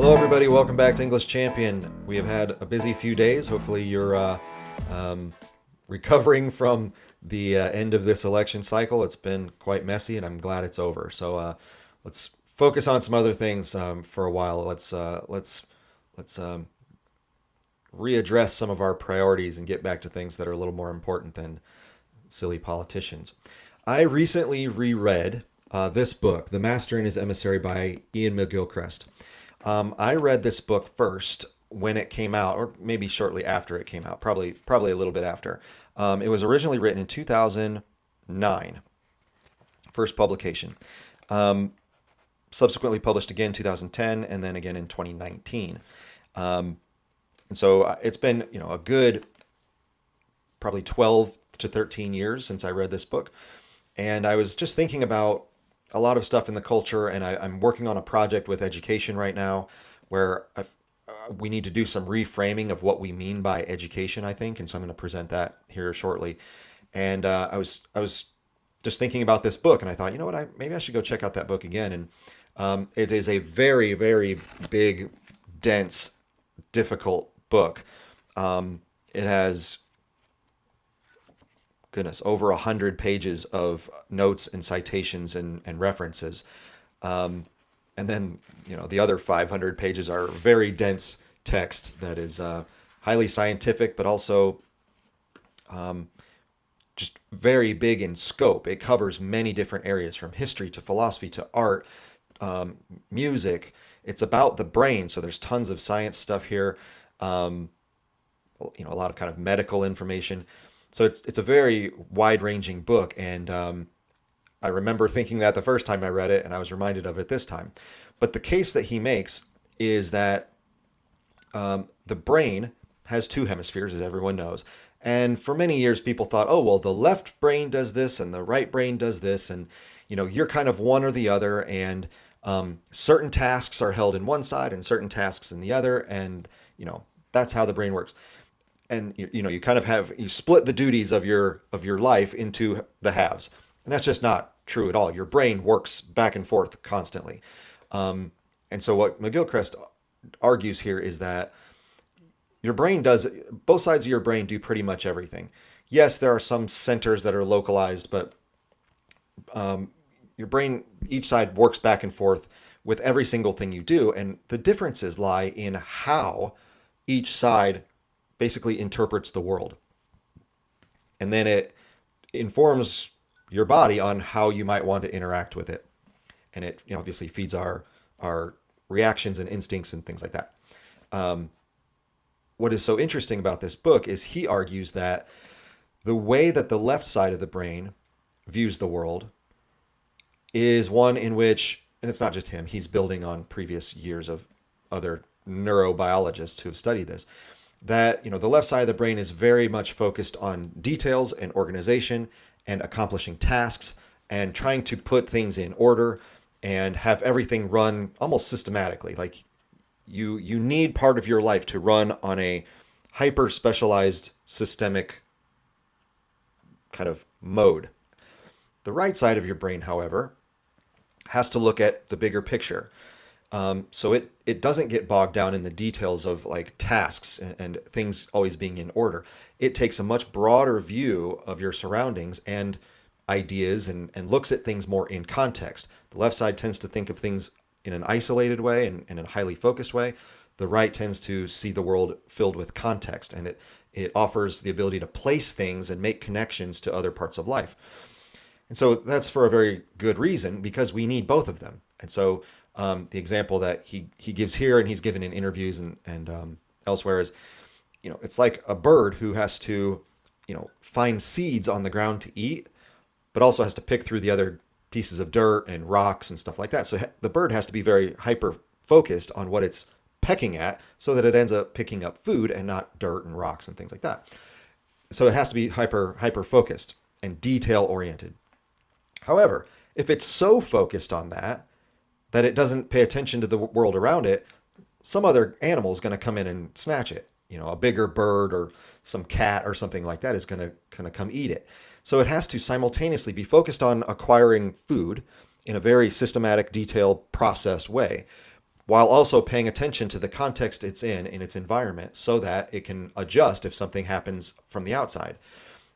Hello, everybody. Welcome back to English Champion. We have had a busy few days. Hopefully, you're recovering from the end of this election cycle. It's been quite messy, and I'm glad it's over. So let's focus on some other things for a while. Let's readdress some of our priorities and get back to things that are a little more important than silly politicians. I recently reread this book, The Master and His Emissary by Iain McGilchrist. I read this book first when it came out, or maybe shortly after it came out, probably a little bit after. It was originally written in 2009, first publication. Subsequently published again 2010, and then again in 2019. And so it's been, a good probably 12 to 13 years since I read this book. And I was just thinking about a lot of stuff in the culture, and I'm working on a project with education right now where we need to do some reframing of what we mean by education, I think. And so I'm going to present that here shortly. And I was just thinking about this book, and I thought, you know what, maybe I should go check out that book again. And it is a very, very big, dense, difficult book. It has, goodness, over 100 pages of notes and citations and references. And then, the other 500 pages are very dense text that is highly scientific, but also just very big in scope. It covers many different areas, from history to philosophy to art, music. It's about the brain, so there's tons of science stuff here. A lot of kind of medical information. So it's a very wide-ranging book, and I remember thinking that the first time I read it, and I was reminded of it this time. But the case that he makes is that the brain has two hemispheres, as everyone knows. And for many years, people thought, oh, well, the left brain does this, and the right brain does this, and you're kind of one or the other, and certain tasks are held in one side and certain tasks in the other, and that's how the brain works. And you kind of you split the duties of your life into the halves, and that's just not true at all. Your brain works back and forth constantly, and so what McGilchrist argues here is that your brain does, both sides of your brain do pretty much everything. Yes, there are some centers that are localized, but your brain, each side works back and forth with every single thing you do, and the differences lie in how each side basically interprets the world. And then it informs your body on how you might want to interact with it. And it obviously feeds our reactions and instincts and things like that. What is so interesting about this book is he argues that the way that the left side of the brain views the world is one in which, and it's not just him, he's building on previous years of other neurobiologists who have studied this, that the left side of the brain is very much focused on details and organization and accomplishing tasks and trying to put things in order and have everything run almost systematically. Like you need part of your life to run on a hyper specialized systemic kind of mode. The right side of your brain, however, has to look at the bigger picture. So it doesn't get bogged down in the details of like tasks and things always being in order. It takes a much broader view of your surroundings and ideas and looks at things more in context. The left side tends to think of things in an isolated way and in a highly focused way. The right tends to see the world filled with context, and it offers the ability to place things and make connections to other parts of life. And so that's for a very good reason, because we need both of them. And so the example that he gives here, and he's given in interviews and elsewhere, is, it's like a bird who has to, find seeds on the ground to eat, but also has to pick through the other pieces of dirt and rocks and stuff like that. So the bird has to be very hyper focused on what it's pecking at so that it ends up picking up food and not dirt and rocks and things like that. So it has to be hyper focused and detail oriented. However, if it's so focused on that it doesn't pay attention to the world around it, some other animal is going to come in and snatch it. A bigger bird or some cat or something like that is going to kind of come eat it. So it has to simultaneously be focused on acquiring food in a very systematic, detailed, processed way, while also paying attention to the context it's in its environment, so that it can adjust if something happens from the outside.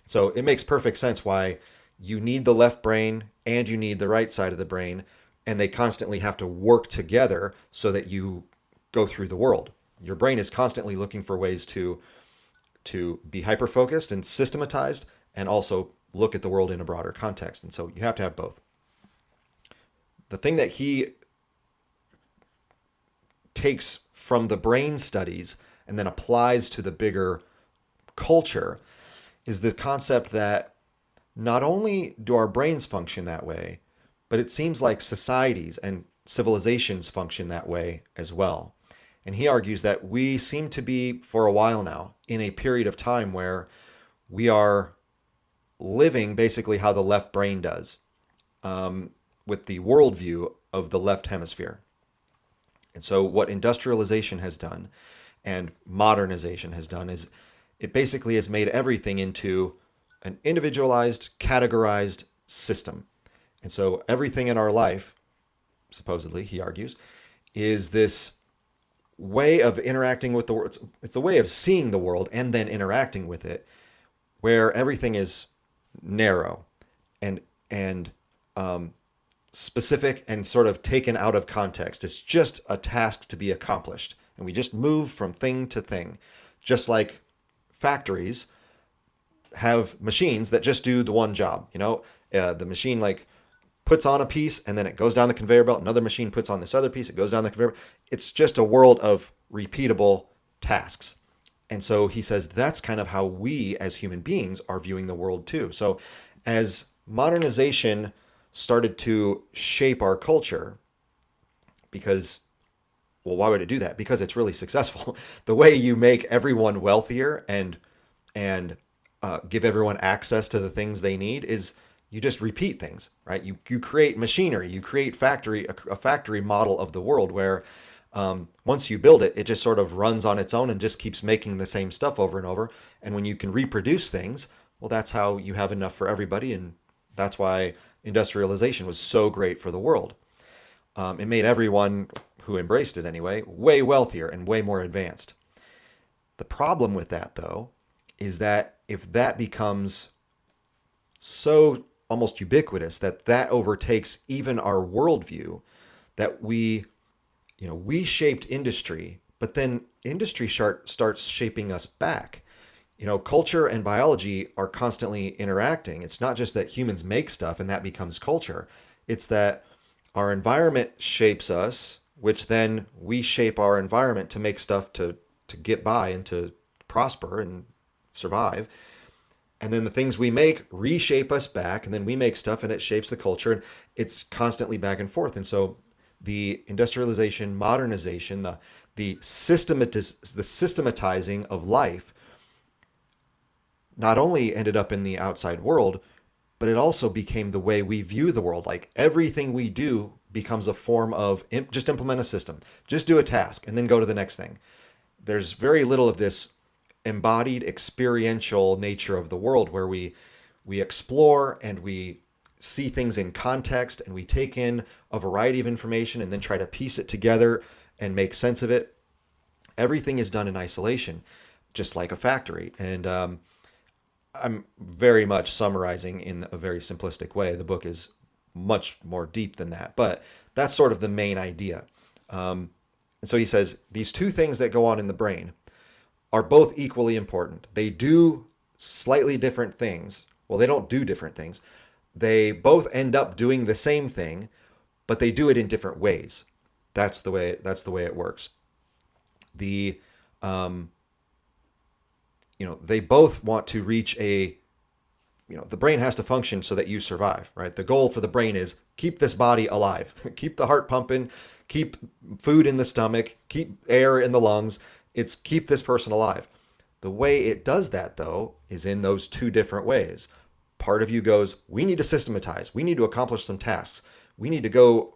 So it makes perfect sense why you need the left brain and you need the right side of the brain, and they constantly have to work together so that you go through the world. Your brain is constantly looking for ways to be hyper focused and systematized, and also look at the world in a broader context. And so you have to have both. The thing that he takes from the brain studies and then applies to the bigger culture is the concept that not only do our brains function that way, but it seems like societies and civilizations function that way as well. And he argues that we seem to be, for a while now, in a period of time where we are living basically how the left brain does, with the worldview of the left hemisphere. And so, what industrialization has done and modernization has done is it basically has made everything into an individualized, categorized system. And so, everything in our life, supposedly, he argues, is this way of interacting with the world. It's a way of seeing the world and then interacting with it, where everything is narrow and specific and sort of taken out of context. It's just a task to be accomplished, and we just move from thing to thing, just like factories have machines that just do the one job. The machine like puts on a piece and then it goes down the conveyor belt. Another machine puts on this other piece. It goes down the conveyor belt. It's just a world of repeatable tasks. And so he says that's kind of how we as human beings are viewing the world too. So as modernization started to shape our culture, because, well, why would it do that? Because it's really successful. The way you make everyone wealthier and give everyone access to the things they need is you just repeat things, right? You create machinery, you create a factory model of the world where once you build it, it just sort of runs on its own and just keeps making the same stuff over and over. And when you can reproduce things, well, that's how you have enough for everybody. And that's why industrialization was so great for the world. It made everyone who embraced it anyway way wealthier and way more advanced. The problem with that, though, is that if that becomes so almost ubiquitous that overtakes even our worldview, that we shaped industry, but then industry starts shaping us back. Culture and biology are constantly interacting. It's not just that humans make stuff and that becomes culture. It's that our environment shapes us, which then we shape our environment to make stuff to get by and to prosper and survive. And then the things we make reshape us back, and then we make stuff and it shapes the culture, and it's constantly back and forth. And so the industrialization, modernization, the systematizing of life not only ended up in the outside world, but it also became the way we view the world. Like everything we do becomes a form of just implement a system, just do a task, and then go to the next thing. There's very little of this embodied experiential nature of the world where we explore and we see things in context and we take in a variety of information and then try to piece it together and make sense of it. Everything is done in isolation, just like a factory. And I'm very much summarizing in a very simplistic way. The book is much more deep than that, but that's sort of the main idea. And so he says these two things that go on in the brain are both equally important. They do slightly different things. Well, they don't do different things. They both end up doing the same thing, but they do it in different ways. That's the way it works. They both want to reach the brain has to function so that you survive, right? The goal for the brain is keep this body alive, keep the heart pumping, keep food in the stomach, keep air in the lungs. It's keep this person alive. The way it does that, though, is in those two different ways. Part of you goes, we need to systematize. We need to accomplish some tasks. We need to go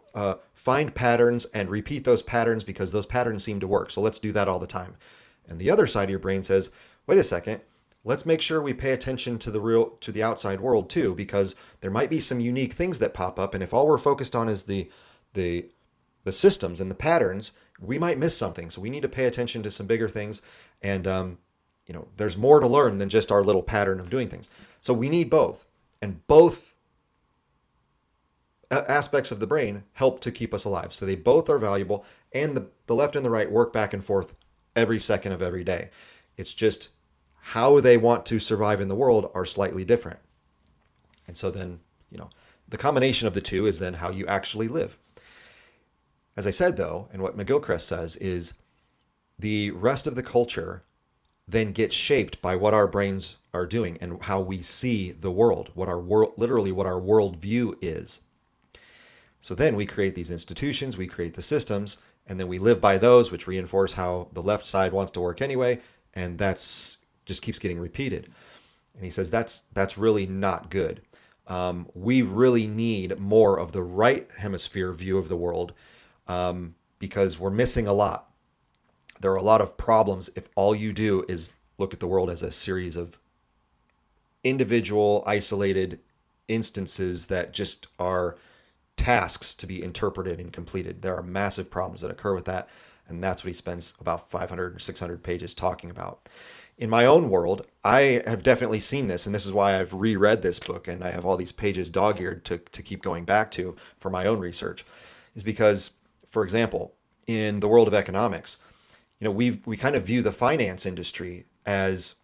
find patterns and repeat those patterns because those patterns seem to work. So let's do that all the time. And the other side of your brain says, wait a second, let's make sure we pay attention to the outside world too, because there might be some unique things that pop up. And if all we're focused on is the systems and the patterns, we might miss something. So we need to pay attention to some bigger things. And, there's more to learn than just our little pattern of doing things. So we need both. And both aspects of the brain help to keep us alive. So they both are valuable. And the left and the right work back and forth every second of every day. It's just how they want to survive in the world are slightly different. And so then, the combination of the two is then how you actually live. As I said, though, and what McGilchrist says is the rest of the culture then gets shaped by what our brains are doing and how we see the world, literally what our worldview is. So then we create these institutions, we create the systems, and then we live by those, which reinforce how the left side wants to work anyway, and that's just keeps getting repeated. And he says that's really not good. We really need more of the right hemisphere view of the world because we're missing a lot. There are a lot of problems if all you do is look at the world as a series of individual, isolated instances that just are tasks to be interpreted and completed. There are massive problems that occur with that, and that's what he spends about 500 or 600 pages talking about. In my own world, I have definitely seen this, and this is why I've reread this book, and I have all these pages dog-eared to keep going back to for my own research, is because, for example, in the world of economics, we kind of view the finance industry as,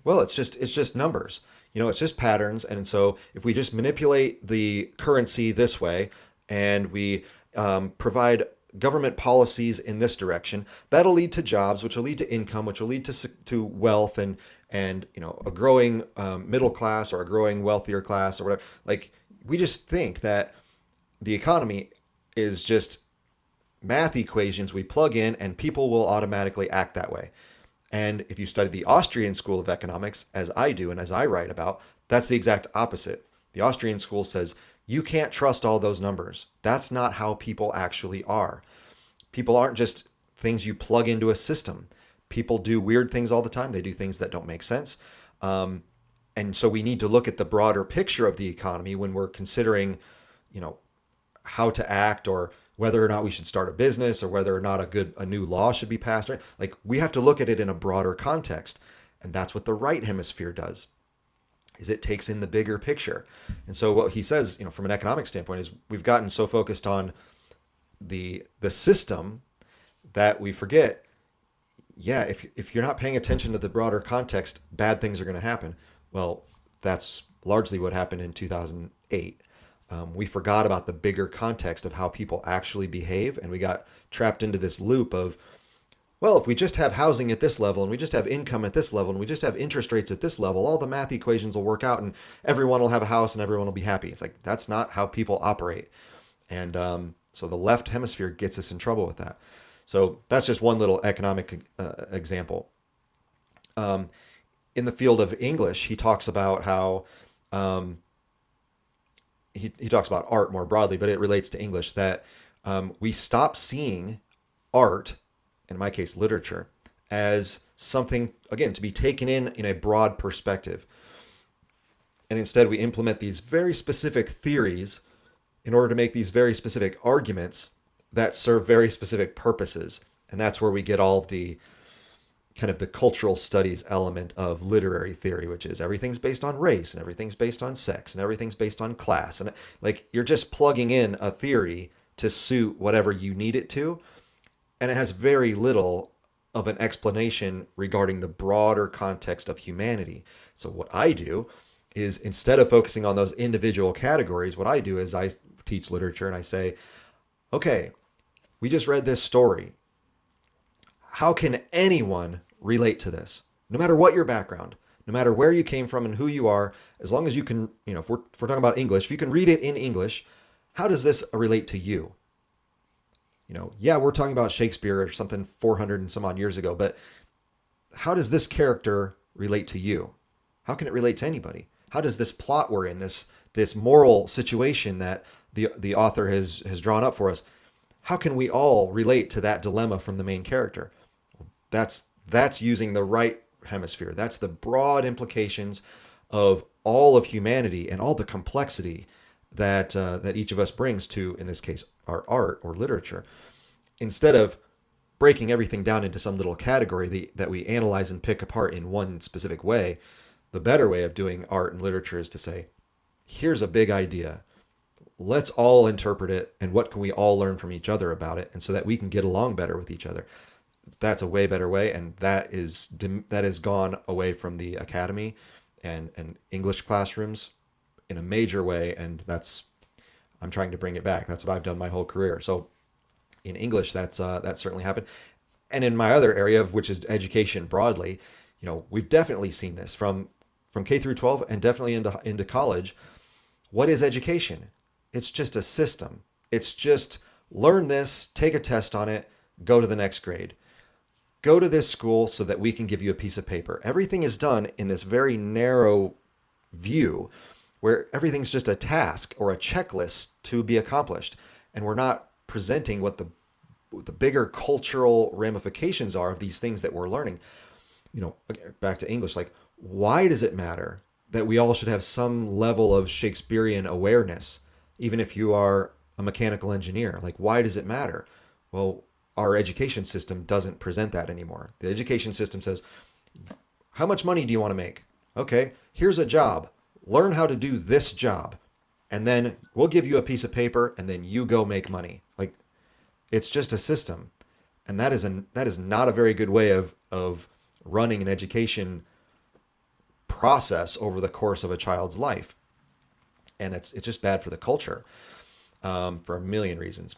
well, it's just numbers. It's just patterns. And so if we just manipulate the currency this way and we provide government policies in this direction, that'll lead to jobs, which will lead to income, which will lead to wealth and a growing middle class or a growing wealthier class or whatever. Like, we just think that the economy is just math equations we plug in and people will automatically act that way. And if you study the Austrian school of economics, as I do and as I write about, that's the exact opposite. The Austrian school says, you can't trust all those numbers. That's not how people actually are. People aren't just things you plug into a system. People do weird things all the time. They do things that don't make sense. And so we need to look at the broader picture of the economy when we're considering, how to act or whether or not we should start a business or whether or not a new law should be passed. Right? Like, we have to look at it in a broader context. And that's what the right hemisphere does, is it takes in the bigger picture. And so what he says, from an economic standpoint, is we've gotten so focused on the system that we forget, if you're not paying attention to the broader context, bad things are going to happen. Well, that's largely what happened in 2008. We forgot about the bigger context of how people actually behave, and we got trapped into this loop of, well, if we just have housing at this level and we just have income at this level and we just have interest rates at this level, all the math equations will work out and everyone will have a house and everyone will be happy. It's like, that's not how people operate. And so the left hemisphere gets us in trouble with that. So that's just one little economic example. In the field of English, he talks about how he talks about art more broadly, but it relates to English, that we stop seeing art, in my case, literature, as something, again, to be taken in a broad perspective. And instead we implement these very specific theories in order to make these very specific arguments that serve very specific purposes. And that's where we get all of the kind of the cultural studies element of literary theory, which is everything's based on race and everything's based on sex and everything's based on class. And like, you're just plugging in a theory to suit whatever you need it to. And it has very little of an explanation regarding the broader context of humanity. So what I do is, instead of focusing on those individual categories, what I do is I teach literature and I say, okay, we just read this story. How can anyone relate to this? No matter what your background, no matter where you came from and who you are, as long as you can, if we're talking about English, if you can read it in English, how does this relate to you? We're talking about Shakespeare or something 400 and some odd years ago, but how does this character relate to you? How can it relate to anybody? How does this plot we're in, this moral situation that the author has drawn up for us, how can we all relate to that dilemma from the main character? That's using the right hemisphere. That's the broad implications of all of humanity and all the complexity that each of us brings to, in this case, our art or literature. instead of breaking everything down into some little category that we analyze and pick apart in one specific way, the better way of doing art and literature is to say, here's a big idea. Let's all interpret it, and what can we all learn from each other about it, and so that we can get along better with each other. That's a way better way, and that has gone away from the academy and English classrooms in a major way, and that's I'm trying to bring it back. That's what I've done my whole career. So in English, that certainly happened, and in my other area, of which is education broadly, we've definitely seen this from K through 12 and definitely into college. What is education? It's just a system. It's just learn this, take a test on it, go to the next grade. Go to this school so that we can give you a piece of paper. Everything is done in this very narrow view where everything's just a task or a checklist to be accomplished. And we're not presenting what the bigger cultural ramifications are of these things that we're learning. Back to English, like, why does it matter that we all should have some level of Shakespearean awareness, even if you are a mechanical engineer? Like, why does it matter? Well, our education system doesn't present that anymore. The education system says, how much money do you want to make? Okay, here's a job. Learn how to do this job. And then we'll give you a piece of paper, and then you go make money. Like, it's just a system. And that is not a very good way of running an education process over the course of a child's life. And it's just bad for the culture, for a million reasons.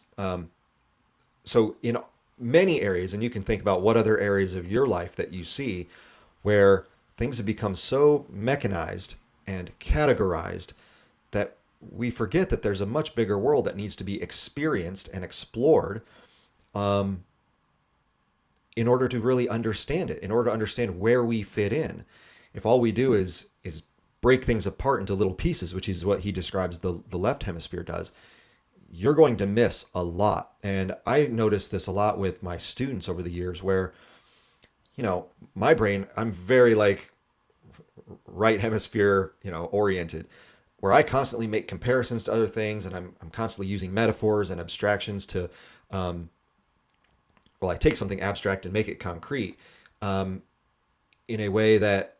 So in many areas, and you can think about what other areas of your life that you see where things have become so mechanized and categorized that we forget that there's a much bigger world that needs to be experienced and explored, in order to really understand it, in order to understand where we fit in. If all we do is break things apart into little pieces, which is what he describes the left hemisphere does, you're going to miss a lot. And I noticed this a lot with my students over the years where, my brain, I'm very like right hemisphere, oriented, where I constantly make comparisons to other things, and I'm constantly using metaphors and abstractions to, I take something abstract and make it concrete, in a way that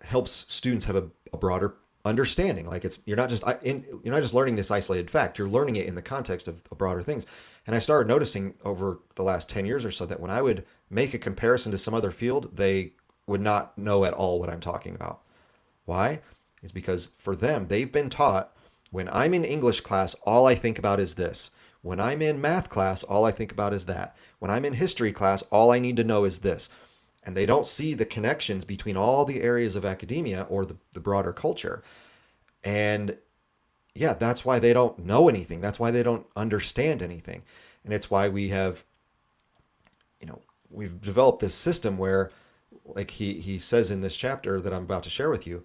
helps students have a broader understanding. Like, you're not just learning this isolated fact, you're learning it in the context of broader things. And I started noticing over the last 10 years or so that when I would make a comparison to some other field, they would not know at all what I'm talking about. Why? It's because for them, they've been taught, when I'm in English class, all I think about is this. When I'm in math class, all I think about is that. When I'm in history class, all I need to know is this. And they don't see the connections between all the areas of academia or the broader culture. And yeah, that's why they don't know anything. That's why they don't understand anything. And it's why we've developed this system where, like he says in this chapter that I'm about to share with you,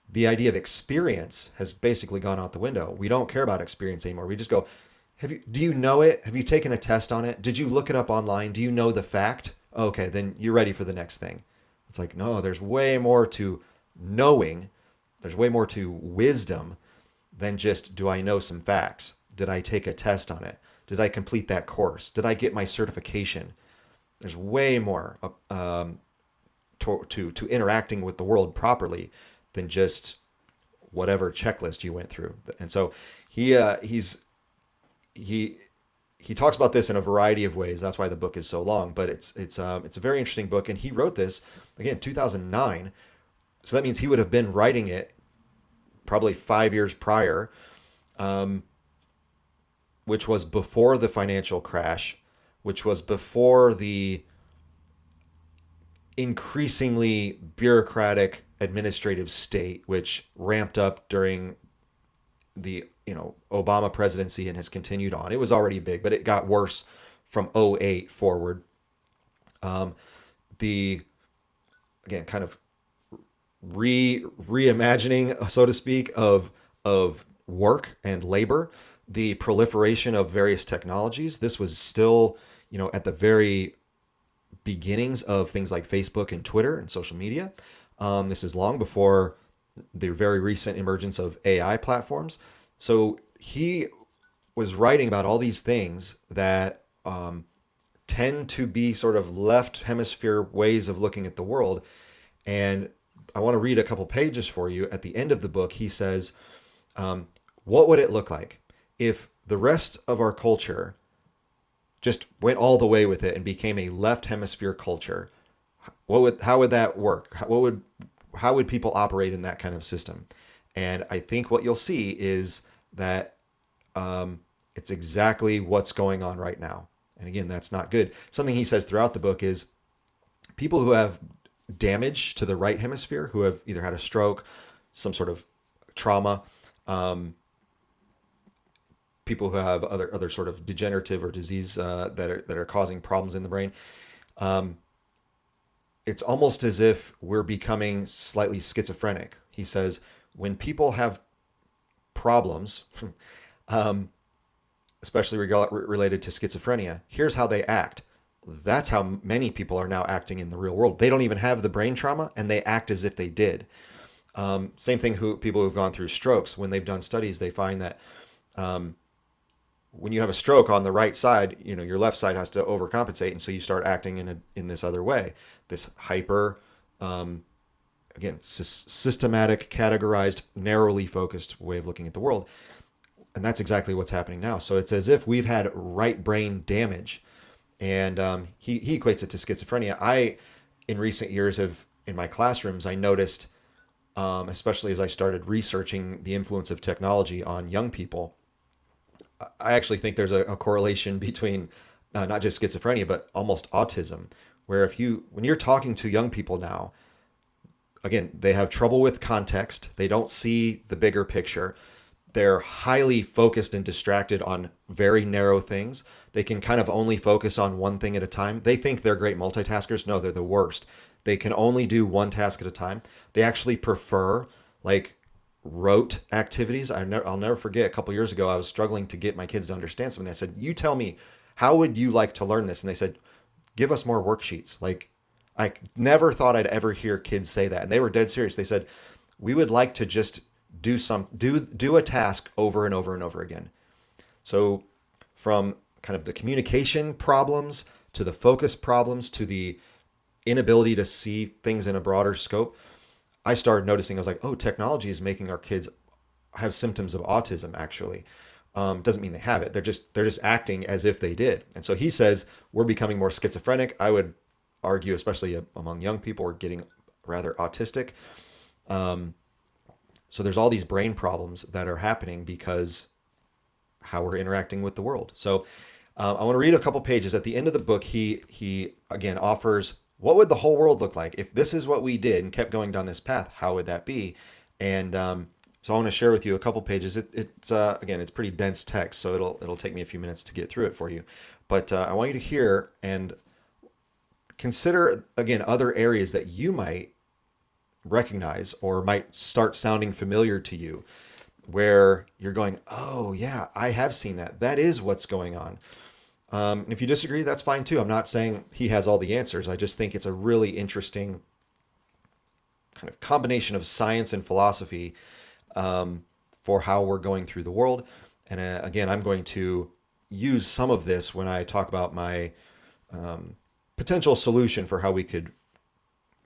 the idea of experience has basically gone out the window. We don't care about experience anymore. We just go, do you know it? Have you taken a test on it? Did you look it up online? Do you know the fact? Okay, then you're ready for the next thing. It's like, no, there's way more to knowing. There's way more to wisdom than just, do I know some facts? Did I take a test on it? Did I complete that course? Did I get my certification? There's way more to interacting with the world properly than just whatever checklist you went through. And so he talks about this in a variety of ways. That's why the book is so long. But it's a very interesting book, and he wrote this again 2009. So that means he would have been writing it probably 5 years prior, which was before the financial crash, which was before the increasingly bureaucratic administrative state, which ramped up during the Obama presidency and has continued on. It was already big, but it got worse from '08 forward. The again kind of reimagining, so to speak, of work and labor, the proliferation of various technologies. This was still at the very beginnings of things like Facebook and Twitter and social media. This is long before the very recent emergence of AI platforms. So he was writing about all these things that tend to be sort of left hemisphere ways of looking at the world. And I want to read a couple pages for you. At the end of the book, he says, what would it look like if the rest of our culture just went all the way with it and became a left hemisphere culture? How would that work? How would people operate in that kind of system? And I think what you'll see is that it's exactly what's going on right now. And again, that's not good. Something he says throughout the book is people who have damage to the right hemisphere, who have either had a stroke, some sort of trauma, people who have other sort of degenerative or disease that are causing problems in the brain. It's almost as if we're becoming slightly schizophrenic. He says when people have problems, especially related to schizophrenia, here's how they act. That's how many people are now acting in the real world. They don't even have the brain trauma, and they act as if they did. Same thing. People who've gone through strokes, when they've done studies, they find that when you have a stroke on the right side, your left side has to overcompensate, and so you start acting in this other way, this hyper, again, systematic, categorized, narrowly focused way of looking at the world. And that's exactly what's happening now. So it's as if we've had right brain damage. And he equates it to schizophrenia. In recent years, in my classrooms, I noticed, especially as I started researching the influence of technology on young people, I actually think there's a correlation between not just schizophrenia, but almost autism, where when you're talking to young people now, again, they have trouble with context. They don't see the bigger picture. They're highly focused and distracted on very narrow things. They can kind of only focus on one thing at a time. They think they're great multitaskers. No, they're the worst. They can only do one task at a time. They actually prefer like rote activities. I'll never forget, a couple years ago, I was struggling to get my kids to understand something. I said, you tell me, how would you like to learn this? And they said, give us more worksheets. Like, I never thought I'd ever hear kids say that. And they were dead serious. They said, we would like to just do a task over and over and over again. So from kind of the communication problems to the focus problems to the inability to see things in a broader scope, I started noticing, I was like, oh, technology is making our kids have symptoms of autism, actually. Doesn't mean they have it. They're just acting as if they did. And so he says we're becoming more schizophrenic. I would argue, especially among young people, we're getting rather autistic. So there's all these brain problems that are happening because how we're interacting with the world. So I want to read a couple pages. At the end of the book, he again offers, what would the whole world look like if this is what we did and kept going down this path? How would that be? And so I want to share with you a couple pages. It's again, it's pretty dense text, so it'll take me a few minutes to get through it for you. But I want you to hear and consider again other areas that you might recognize or might start sounding familiar to you, where you're going, oh yeah, I have seen that. That is what's going on. And if you disagree, that's fine too. I'm not saying he has all the answers. I just think it's a really interesting kind of combination of science and philosophy for how we're going through the world. And again, I'm going to use some of this when I talk about my potential solution for how we could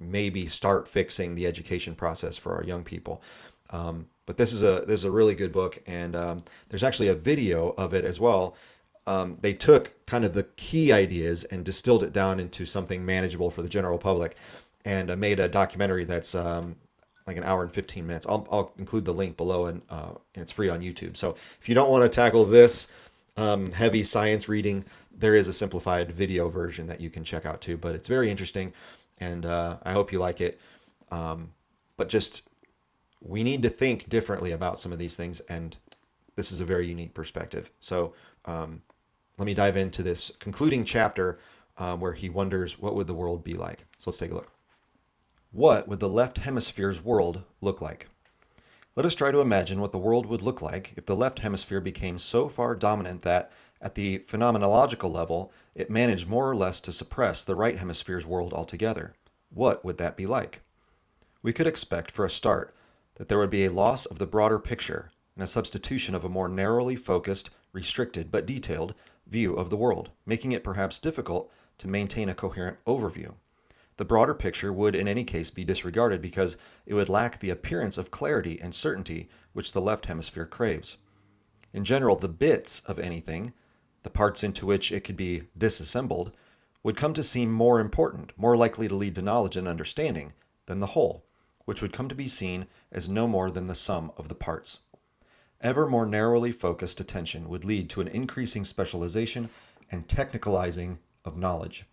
maybe start fixing the education process for our young people. But this is a really good book, and there's actually a video of it as well. They took kind of the key ideas and distilled it down into something manageable for the general public, and made a documentary that's like an hour and 15 minutes. I'll include the link below, and it's free on YouTube. So if you don't want to tackle this heavy science reading, there is a simplified video version that you can check out too. But it's very interesting, and I hope you like it. But just, we need to think differently about some of these things, and this is a very unique perspective. So let me dive into this concluding chapter where he wonders, what would the world be like? So let's take a look. What would the left hemisphere's world look like? Let us try to imagine what the world would look like if the left hemisphere became so far dominant that, at the phenomenological level, it managed more or less to suppress the right hemisphere's world altogether. What would that be like? We could expect, for a start, that there would be a loss of the broader picture and a substitution of a more narrowly focused, restricted, but detailed, view of the world, making it perhaps difficult to maintain a coherent overview. The broader picture would in any case be disregarded because it would lack the appearance of clarity and certainty which the left hemisphere craves. In general, the bits of anything, the parts into which it could be disassembled, would come to seem more important, more likely to lead to knowledge and understanding than the whole, which would come to be seen as no more than the sum of the parts. Ever more narrowly focused attention would lead to an increasing specialization and technicalizing of knowledge.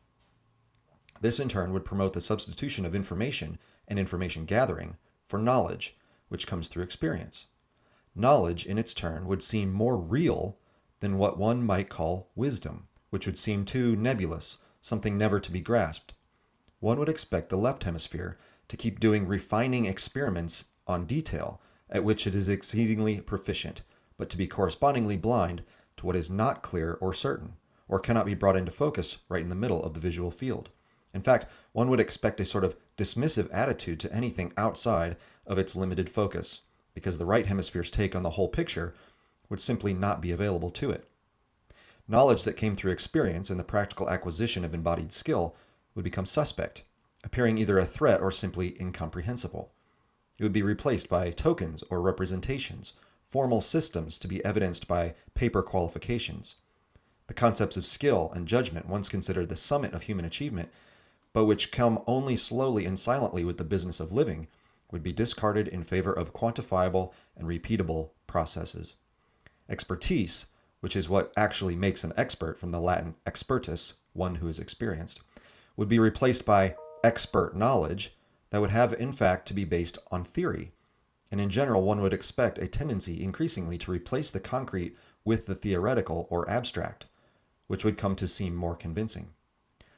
This in turn would promote the substitution of information and information gathering for knowledge, which comes through experience. Knowledge, in its turn, would seem more real than what one might call wisdom, which would seem too nebulous, something never to be grasped. One would expect the left hemisphere to keep doing refining experiments on detail, at which it is exceedingly proficient, but to be correspondingly blind to what is not clear or certain, or cannot be brought into focus right in the middle of the visual field. In fact, one would expect a sort of dismissive attitude to anything outside of its limited focus, because the right hemisphere's take on the whole picture would simply not be available to it. Knowledge that came through experience and the practical acquisition of embodied skill would become suspect, appearing either a threat or simply incomprehensible. It would be replaced by tokens or representations, formal systems to be evidenced by paper qualifications. The concepts of skill and judgment, once considered the summit of human achievement, but which come only slowly and silently with the business of living, would be discarded in favor of quantifiable and repeatable processes. Expertise, which is what actually makes an expert from the Latin expertus, one who is experienced, would be replaced by expert knowledge that would have in fact to be based on theory. And in general, one would expect a tendency increasingly to replace the concrete with the theoretical or abstract, which would come to seem more convincing.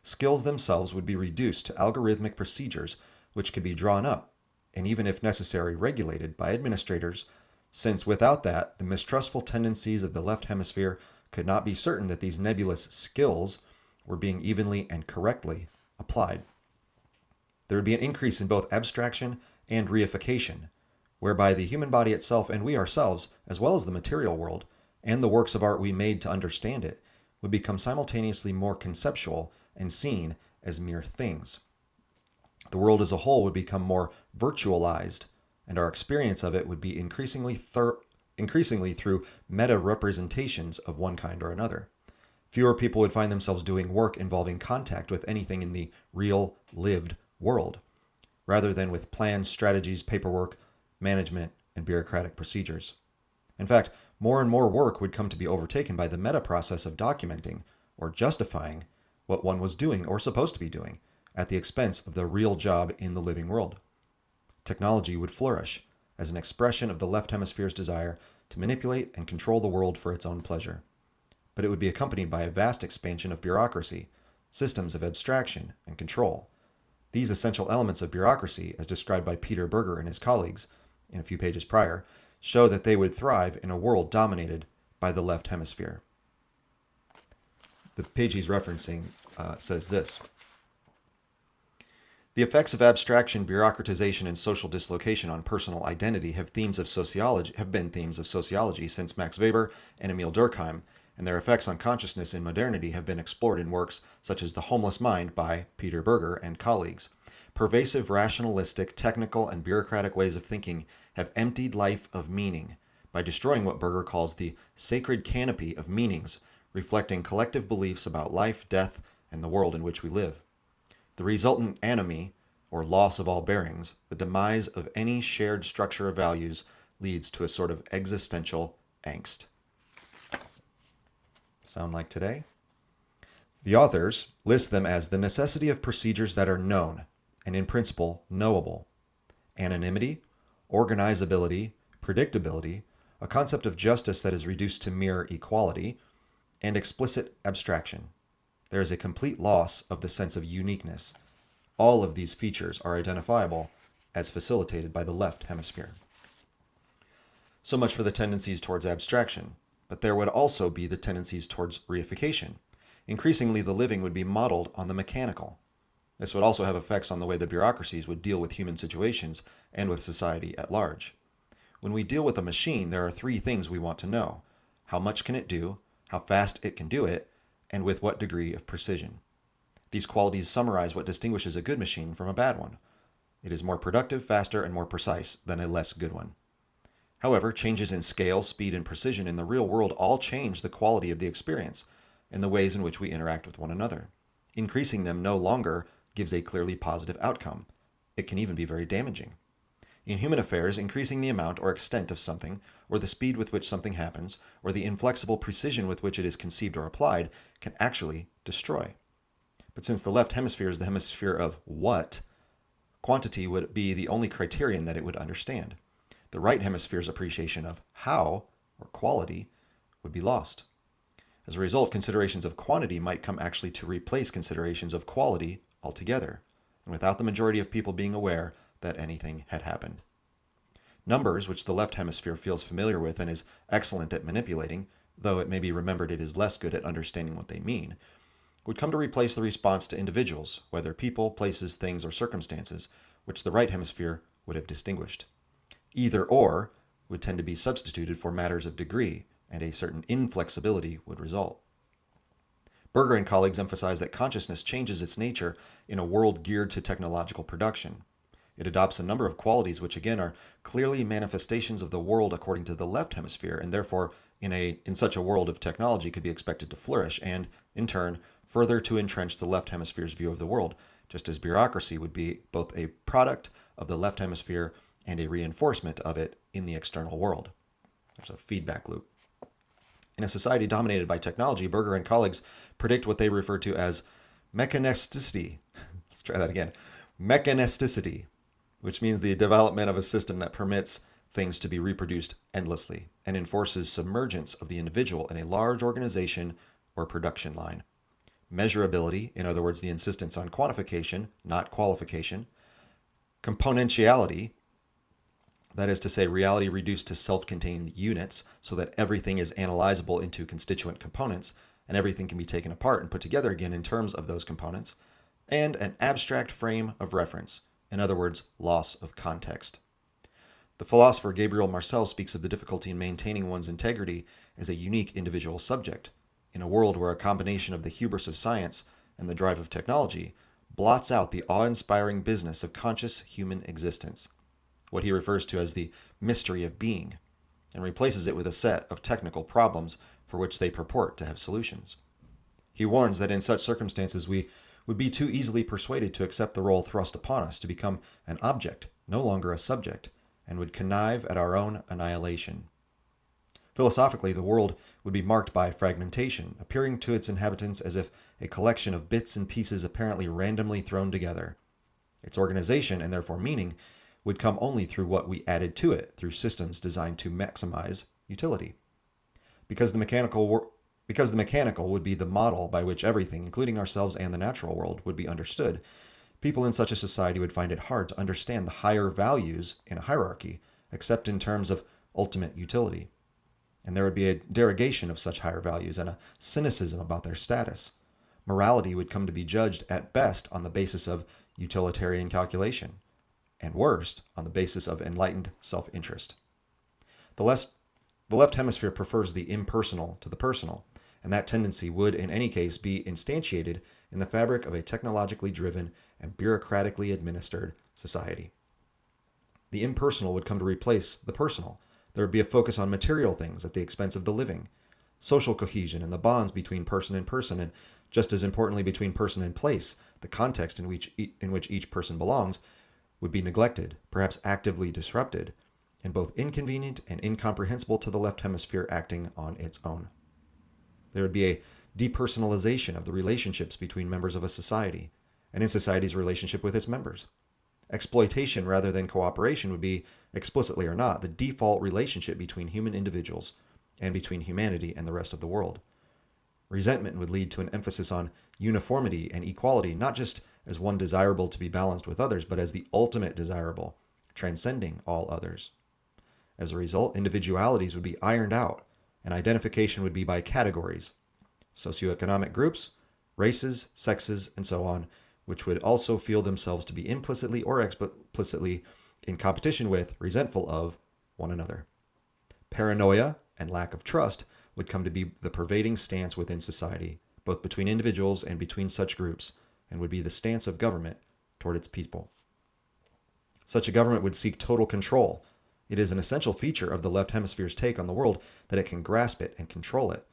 Skills themselves would be reduced to algorithmic procedures which could be drawn up, and even if necessary regulated by administrators, since without that, the mistrustful tendencies of the left hemisphere could not be certain that these nebulous skills were being evenly and correctly applied. There would be an increase in both abstraction and reification, whereby the human body itself and we ourselves, as well as the material world, and the works of art we made to understand it, would become simultaneously more conceptual and seen as mere things. The world as a whole would become more virtualized, and our experience of it would be increasingly through meta-representations of one kind or another. Fewer people would find themselves doing work involving contact with anything in the real, lived world, rather than with plans, strategies, paperwork, management, and bureaucratic procedures. In fact, more and more work would come to be overtaken by the meta process of documenting or justifying what one was doing or supposed to be doing at the expense of the real job in the living world. Technology would flourish as an expression of the left hemisphere's desire to manipulate and control the world for its own pleasure. But it would be accompanied by a vast expansion of bureaucracy, systems of abstraction and control. These essential elements of bureaucracy, as described by Peter Berger and his colleagues in a few pages prior, show that they would thrive in a world dominated by the left hemisphere. The page he's referencing says this: the effects of abstraction, bureaucratization, and social dislocation on personal identity have been themes of sociology since Max Weber and Emile Durkheim, and their effects on consciousness in modernity have been explored in works such as The Homeless Mind by Peter Berger and colleagues. Pervasive rationalistic, technical, and bureaucratic ways of thinking have emptied life of meaning by destroying what Berger calls the sacred canopy of meanings, reflecting collective beliefs about life, death, and the world in which we live. The resultant anomie, or loss of all bearings, the demise of any shared structure of values, leads to a sort of existential angst. Sound like today? The authors list them as the necessity of procedures that are known and in principle knowable, anonymity, organizability, predictability, a concept of justice that is reduced to mere equality, and explicit abstraction. There is a complete loss of the sense of uniqueness. All of these features are identifiable as facilitated by the left hemisphere. So much for the tendencies towards abstraction, but there would also be the tendencies towards reification. Increasingly, the living would be modeled on the mechanical. This would also have effects on the way the bureaucracies would deal with human situations and with society at large. When we deal with a machine, there are three things we want to know. How much can it do? how fast it can do it, and with what degree of precision. These qualities summarize what distinguishes a good machine from a bad one. It is more productive, faster, and more precise than a less good one. However, changes in scale, speed, and precision in the real world all change the quality of the experience and the ways in which we interact with one another. Increasing them no longer gives a clearly positive outcome. It can even be very damaging. In human affairs, increasing the amount or extent of something, or the speed with which something happens, or the inflexible precision with which it is conceived or applied, can actually destroy. But since the left hemisphere is the hemisphere of what, quantity would be the only criterion that it would understand. The right hemisphere's appreciation of how, or quality, would be lost. As a result, considerations of quantity might come actually to replace considerations of quality altogether, and without the majority of people being aware that anything had happened. Numbers, which the left hemisphere feels familiar with and is excellent at manipulating, though it may be remembered it is less good at understanding what they mean, would come to replace the response to individuals, whether people, places, things, or circumstances, which the right hemisphere would have distinguished. Either or would tend to be substituted for matters of degree, and a certain inflexibility would result. Berger and colleagues emphasize that consciousness changes its nature in a world geared to technological production. It adopts a number of qualities which again are clearly manifestations of the world according to the left hemisphere, and therefore in such a world of technology could be expected to flourish and, in turn, further to entrench the left hemisphere's view of the world, just as bureaucracy would be both a product of the left hemisphere and a reinforcement of it in the external world. There's a feedback loop. In a society dominated by technology, Berger and colleagues predict what they refer to as mechanisticity. Let's try that again. Mechanisticity, which means the development of a system that permits things to be reproduced endlessly and enforces submergence of the individual in a large organization or production line. Measurability, in other words, the insistence on quantification, not qualification. Componentiality, that is to say, reality reduced to self-contained units so that everything is analyzable into constituent components and everything can be taken apart and put together again in terms of those components. And an abstract frame of reference, in other words, loss of context. The philosopher Gabriel Marcel speaks of the difficulty in maintaining one's integrity as a unique individual subject, in a world where a combination of the hubris of science and the drive of technology blots out the awe-inspiring business of conscious human existence, what he refers to as the mystery of being, and replaces it with a set of technical problems for which they purport to have solutions. He warns that in such circumstances we would be too easily persuaded to accept the role thrust upon us, to become an object, no longer a subject, and would connive at our own annihilation. Philosophically, the world would be marked by fragmentation, appearing to its inhabitants as if a collection of bits and pieces apparently randomly thrown together. Its organization, and therefore meaning, would come only through what we added to it, through systems designed to maximize utility. Because the mechanical would be the model by which everything, including ourselves and the natural world, would be understood, people in such a society would find it hard to understand the higher values in a hierarchy, except in terms of ultimate utility. And there would be a derogation of such higher values and a cynicism about their status. Morality would come to be judged at best on the basis of utilitarian calculation, and worst, on the basis of enlightened self-interest. The left hemisphere prefers the impersonal to the personal, and that tendency would, in any case, be instantiated in the fabric of a technologically driven and bureaucratically administered society. The impersonal would come to replace the personal. There would be a focus on material things at the expense of the living, social cohesion and the bonds between person and person, and just as importantly between person and place, the context in which each person belongs, would be neglected, perhaps actively disrupted, and both inconvenient and incomprehensible to the left hemisphere acting on its own. There would be a depersonalization of the relationships between members of a society, and in society's relationship with its members. Exploitation rather than cooperation would be, explicitly or not, the default relationship between human individuals and between humanity and the rest of the world. Resentment would lead to an emphasis on uniformity and equality, not just as one desirable to be balanced with others, but as the ultimate desirable, transcending all others. As a result, individualities would be ironed out, and identification would be by categories, socioeconomic groups, races, sexes, and so on, which would also feel themselves to be implicitly or explicitly in competition with, resentful of, one another. Paranoia and lack of trust would come to be the pervading stance within society, both between individuals and between such groups, and would be the stance of government toward its people. Such a government would seek total control. It is an essential feature of the left hemisphere's take on the world that it can grasp it and control it.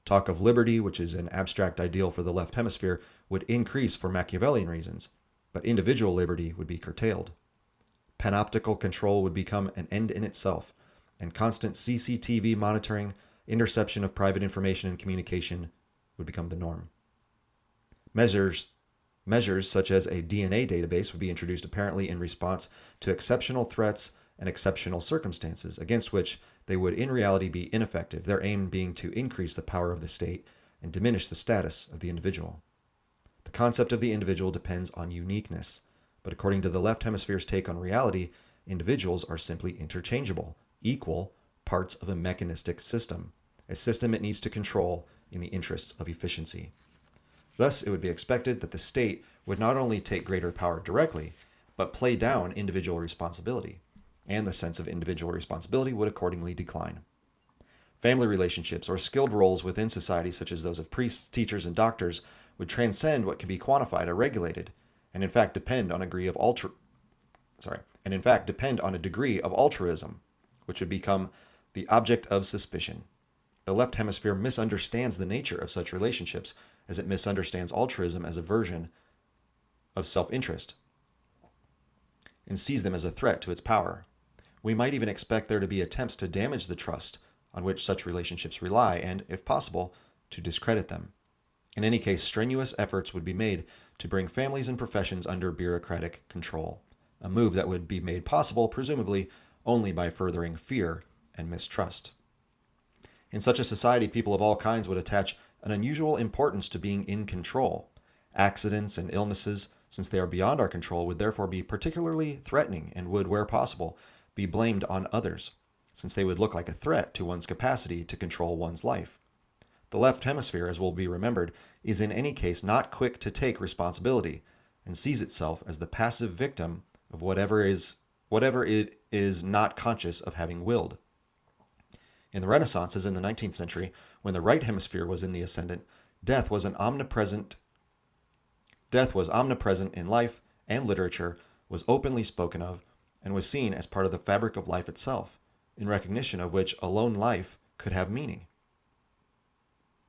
Talk of liberty, which is an abstract ideal for the left hemisphere, would increase for Machiavellian reasons, but individual liberty would be curtailed. Panoptical control would become an end in itself, and constant CCTV monitoring, interception of private information and communication would become the norm. Measures such as a DNA database would be introduced apparently in response to exceptional threats and exceptional circumstances, against which they would in reality be ineffective, their aim being to increase the power of the state and diminish the status of the individual. The concept of the individual depends on uniqueness, but according to the left hemisphere's take on reality, individuals are simply interchangeable, equal parts of a mechanistic system, a system it needs to control in the interests of efficiency. Thus, it would be expected that the state would not only take greater power directly, but play down individual responsibility, and the sense of individual responsibility would accordingly decline. Family relationships or skilled roles within society, such as those of priests, teachers, and doctors, would transcend what can be quantified or regulated, and in fact depend on a degree of altruism, which would become the object of suspicion. The left hemisphere misunderstands the nature of such relationships as it misunderstands altruism as a version of self-interest and sees them as a threat to its power. We might even expect there to be attempts to damage the trust on which such relationships rely and, if possible, to discredit them. In any case, strenuous efforts would be made to bring families and professions under bureaucratic control, a move that would be made possible, presumably, only by furthering fear and mistrust. In such a society, people of all kinds would attach an unusual importance to being in control. Accidents and illnesses, since they are beyond our control, would therefore be particularly threatening and would, where possible, be blamed on others, since they would look like a threat to one's capacity to control one's life. The left hemisphere, as will be remembered, is in any case not quick to take responsibility and sees itself as the passive victim of whatever it is not conscious of having willed. In the Renaissance, as in the 19th century, when the right hemisphere was in the ascendant, death was omnipresent in life, and literature was openly spoken of and was seen as part of the fabric of life itself, in recognition of which alone life could have meaning.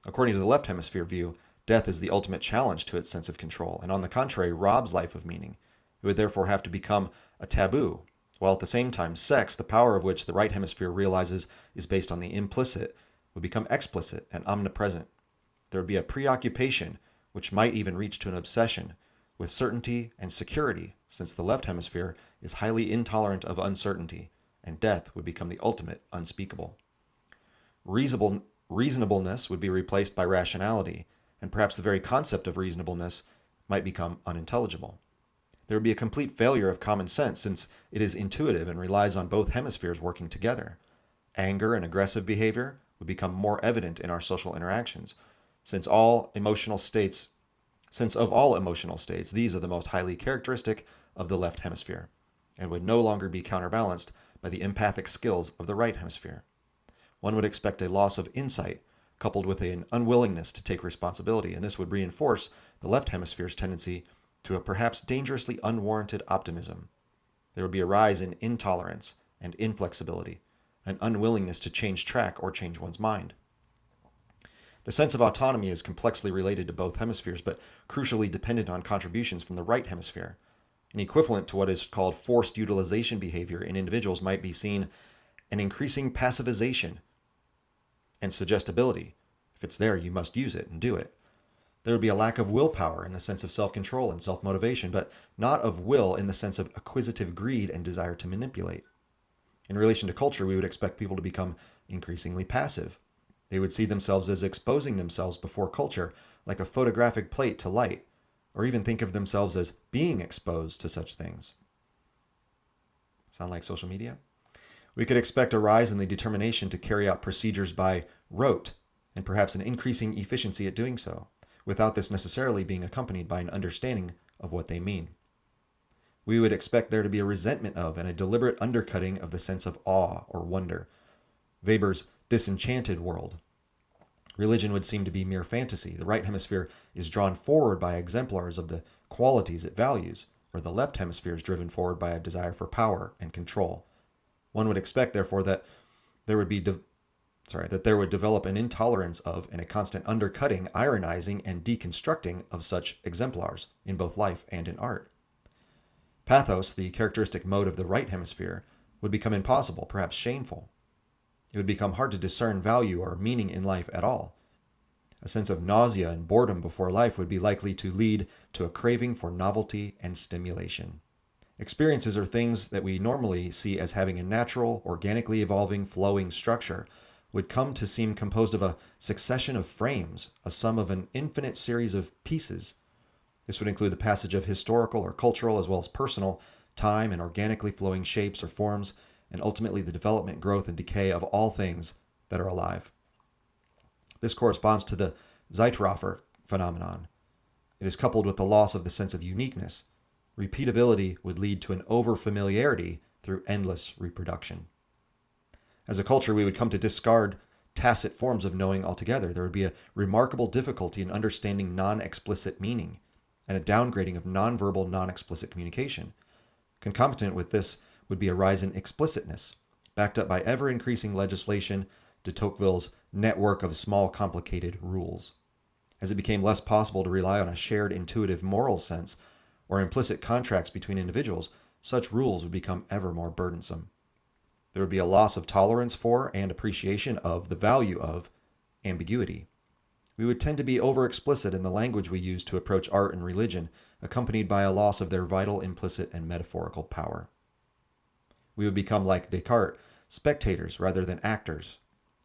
According to the left hemisphere view, death is the ultimate challenge to its sense of control, and on the contrary robs life of meaning. It would therefore have to become a taboo, while at the same time sex, the power of which the right hemisphere realizes is based on the implicit, would become explicit and omnipresent. There would be a preoccupation, which might even reach to an obsession, with certainty and security, since the left hemisphere is highly intolerant of uncertainty, and death would become the ultimate unspeakable. Reasonableness would be replaced by rationality, and perhaps the very concept of reasonableness might become unintelligible. There would be a complete failure of common sense, since it is intuitive and relies on both hemispheres working together. Anger and aggressive behavior would become more evident in our social interactions, since of all emotional states, these are the most highly characteristic of the left hemisphere, and would no longer be counterbalanced by the empathic skills of the right hemisphere. One would expect a loss of insight, coupled with an unwillingness to take responsibility, and this would reinforce the left hemisphere's tendency to a perhaps dangerously unwarranted optimism. There would be a rise in intolerance and inflexibility, an unwillingness to change track or change one's mind. The sense of autonomy is complexly related to both hemispheres, but crucially dependent on contributions from the right hemisphere. An equivalent to what is called forced utilization behavior in individuals might be seen an increasing passivization and suggestibility. If it's there, you must use it and do it. There would be a lack of willpower in the sense of self-control and self-motivation, but not of will in the sense of acquisitive greed and desire to manipulate. In relation to culture, we would expect people to become increasingly passive. They would see themselves as exposing themselves before culture, like a photographic plate to light, or even think of themselves as being exposed to such things. Sound like social media? We could expect a rise in the determination to carry out procedures by rote, and perhaps an increasing efficiency at doing so, without this necessarily being accompanied by an understanding of what they mean. We would expect there to be a resentment of and a deliberate undercutting of the sense of awe or wonder, Weber's disenchanted world, Religion would seem to be mere fantasy. The right hemisphere is drawn forward by exemplars of the qualities it values, where the left hemisphere is driven forward by a desire for power and control. One would expect, therefore, that there would develop an intolerance of and a constant undercutting, ironizing, and deconstructing of such exemplars in both life and in art. Pathos, the characteristic mode of the right hemisphere, would become impossible, perhaps shameful. It would become hard to discern value or meaning in life at all. A sense of nausea and boredom before life would be likely to lead to a craving for novelty and stimulation. Experiences are things that we normally see as having a natural, organically evolving, flowing structure, would come to seem composed of a succession of frames, a sum of an infinite series of pieces. This would include the passage of historical or cultural as well as personal time and organically flowing shapes or forms, and ultimately the development, growth, and decay of all things that are alive. This corresponds to the Zeitraffer phenomenon. It is coupled with the loss of the sense of uniqueness. Repeatability would lead to an over-familiarity through endless reproduction. As a culture, we would come to discard tacit forms of knowing altogether. There would be a remarkable difficulty in understanding non-explicit meaning and a downgrading of nonverbal, non-explicit communication. Concomitant with this would be a rise in explicitness, backed up by ever-increasing legislation, de Tocqueville's network of small, complicated rules. As it became less possible to rely on a shared intuitive moral sense or implicit contracts between individuals, such rules would become ever more burdensome. There would be a loss of tolerance for and appreciation of the value of ambiguity. We would tend to be over-explicit in the language we use to approach art and religion, accompanied by a loss of their vital implicit and metaphorical power. We would become, like Descartes, spectators rather than actors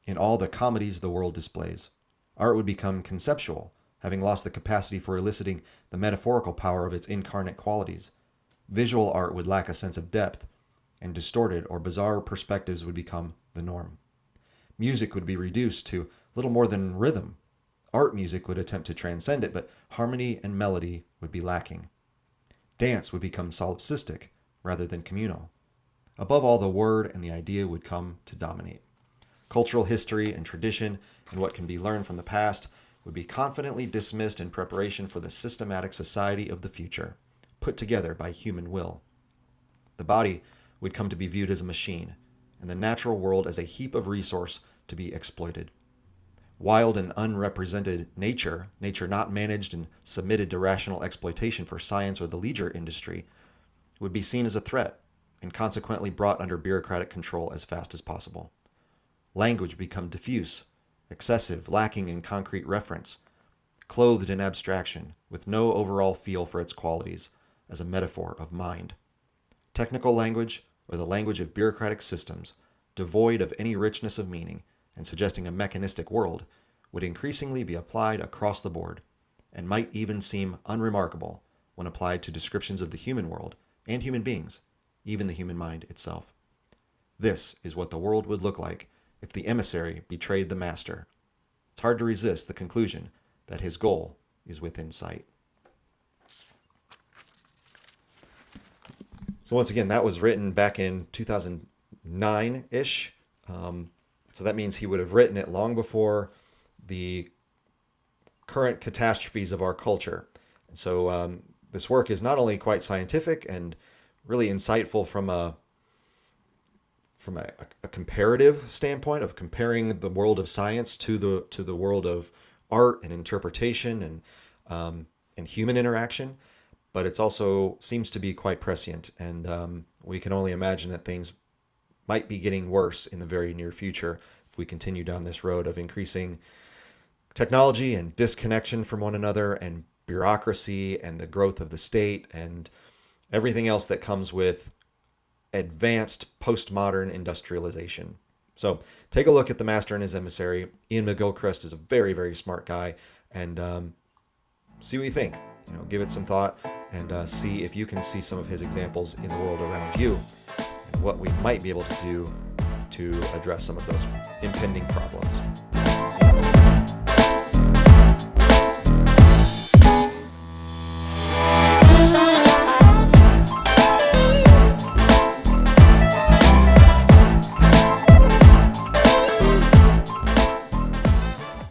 in all the comedies the world displays. Art would become conceptual, having lost the capacity for eliciting the metaphorical power of its incarnate qualities. Visual art would lack a sense of depth, and distorted or bizarre perspectives would become the norm. Music would be reduced to little more than rhythm. Art music would attempt to transcend it, but harmony and melody would be lacking. Dance would become solipsistic rather than communal. Above all, the word and the idea would come to dominate. Cultural history and tradition and what can be learned from the past would be confidently dismissed in preparation for the systematic society of the future, put together by human will. The body would come to be viewed as a machine, and the natural world as a heap of resource to be exploited. Wild and unrepresented nature not managed and submitted to rational exploitation for science or the leisure industry, would be seen as a threat and consequently brought under bureaucratic control as fast as possible. Language would become diffuse, excessive, lacking in concrete reference, clothed in abstraction, with no overall feel for its qualities as a metaphor of mind. Technical language, or the language of bureaucratic systems, devoid of any richness of meaning and suggesting a mechanistic world, would increasingly be applied across the board, and might even seem unremarkable when applied to descriptions of the human world and human beings, even the human mind itself. This is what the world would look like if the emissary betrayed the master. It's hard to resist the conclusion that his goal is within sight. So once again, that was written back in 2009-ish. So that means he would have written it long before the current catastrophes of our culture. And so this work is not only quite scientific and really insightful from a comparative standpoint of comparing the world of science to the world of art and interpretation and human interaction, but it's also seems to be quite prescient, and we can only imagine that things might be getting worse in the very near future if we continue down this road of increasing technology and disconnection from one another and bureaucracy and the growth of the state and everything else that comes with advanced postmodern industrialization. So take a look at The Master and His Emissary. Ian McGilchrist is a very, very smart guy, and see what you think. Give it some thought and see if you can see some of his examples in the world around you and what we might be able to do to address some of those impending problems.